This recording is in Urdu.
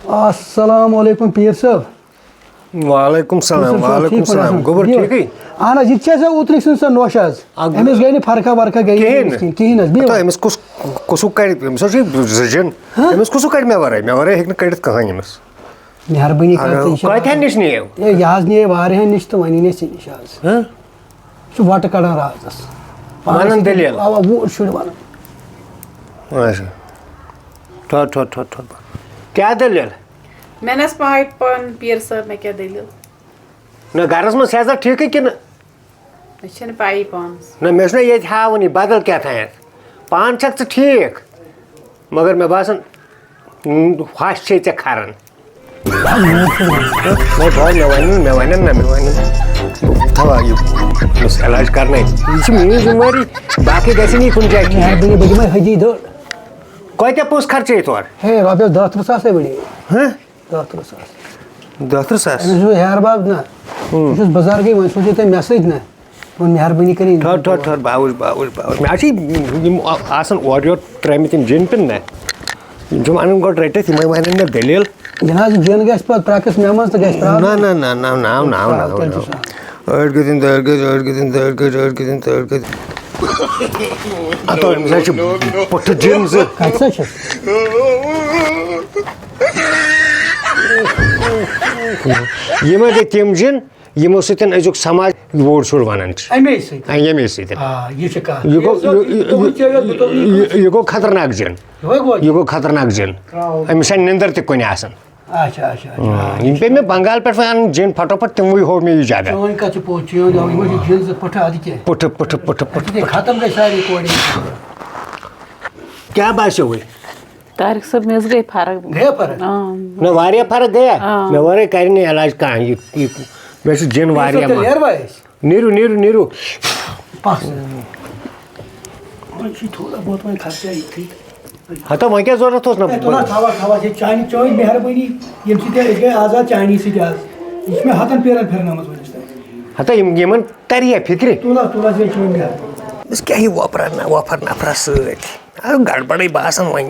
السلام علیکم پیر صٲب. وعلیکم السلام گوبر ٹھیکٕے اہن حظ یہ چھا اوترٕ سٕنٛز سۄ نوٚش حظ أمِس گٔے نہٕ فرقا ورقا گٔے کِہیٖنۍ حظ بیٚیہِ أمِس کُسُک کَڑِ أمِس حظ چھِ زٕ جِن أمِس کُسُک کَڑِ مےٚ وَرٲے ہیٚکہِ نہٕ کٔڑِتھ کٕہٕنۍ أمِس مہربٲنی کۭتِہَن نِش نِیو یہِ حظ نِیے واریاہن نِش تہٕ وۄنۍ أنۍ اَسہِ ژےٚ نِش حظ یہِ چھُ وۄٹہٕ کَڑان رازَس وَنان دٔلیٖل اَوا وُہ شُرۍ وَنان اچھا ٹھوٚر کیٛاہ دٔلیٖل مےٚ نہ حظ پاے پانہٕ پیٖر صٲب مےٚ کیٛاہ دٔلیٖل نہ گَرَس منٛز صحت ٹھیٖکٕے کِنہٕ مےٚ چھَنہٕ پایی پانَس نہ مےٚ چھُنہ ییٚتہِ ہاوُن یہِ بدل کیٛاتھانٮ۪تھ پانہٕ چھَکھ ژٕ ٹھیٖک مگر مےٚ باسان ہَش چھے ژےٚ کھَران مےٚ وَنن نہ بہٕ تھاوہا یہِ أمِس علاج کَرنَے یہِ چھِ میٛٲنۍ ذِمہٕ وٲری باقٕے گژھِ یہِ کُنہِ جایہِ مہربٲنی بہٕ دِمَے حٔجی دٔڑ کۭتیاہ پونٛسہٕ خرچے تورٕ ہے رۄپیَس 10-13 ساسے بَڑے 10-13 ساس 10-13 ساس أمِس چھُ ہیٚہَر باب نہ بہٕ چھُس بُزرگٕے وۄنۍ سوٗزِو تُہۍ مےٚ سۭتۍ نہ وۄنۍ مہربٲنی کٔرِتھ ٹھٔہر بہٕ وٕچھِ مےٚ حظ چھِ یِم آسان اورٕ یورٕ ترٛٲمٕتۍ یِم جِن پِن نہ یِم چھِم اَنان گۄڈٕ رٔٹِتھ یِمَے وَنن مےٚ دٔلیٖل جِناب جِن گژھِ پَتہٕ پرٛٮ۪کٕس مےٚ منٛز تہٕ گژھِ أڑۍ گٔژھِنۍ تہٕ أڑۍ گٔژھِنۍ أمِس حظ چھِ پُٹھٕ جِن زٕ کَتہِ سا چھِ یِم گٔے تِم جِن یِمو سۭتۍ أزیُک سماج بوٚڑ شُر وَنان چھِ اَمے سۭتۍ ییٚمے سۭتۍ یہِ چھِ کَتھ یہِ گوٚو خطرناک جِن یہِ گوٚو خطرناک جِن أمِس چھےٚ نِندٕر تہِ کُنہِ آسان اچھا یِم پیٚیہِ مےٚ بنگال پٮ۪ٹھ وۄنۍ اَنٕنۍ جِن پھٹوپھٹ تِموٕے ہوو مےٚ یہِ جگہ چٲنۍ کَتھ چھِ پوٚز چٲنۍ یِمو چھِ جِن زٕ پٕٹھٕ اَدٕ کیٛاہ پُٹھٕ ختم گٔے سارے کورِ کیٛاہ باسیو وۄنۍ طارق صٲب مےٚ حظ گٔے فرق گٔیا فرق نہ واریاہ فرق گٔیا مےٚ وَرٲے کَرِ نہٕ علاج کانٛہہ یہِ مےٚ چھُ جِن واریاہ نیٖرِو تھوڑا بہت وۄنۍ خرچہ یِتھُے ہتا وۄنۍ کیٛاہ ضوٚرَتھ اوس نہ تھاوا یہِ چٲنۍ مہربٲنی ییٚمہِ سۭتۍ أسۍ گٔے آزاد چانی سۭتۍ حظ یہِ چھِ مےٚ ہَتَن پھیرَن پھِرنٲمٕژ وٕنِس تانۍ ہتا یِمن تَرِ ہا فِکرِ تُلا چھِ چٲنۍ مہربٲنی أمِس کیٛاہ یہِ وۄپھر نفرَس سۭتۍ گڑبڑٕے باسان وۄنۍ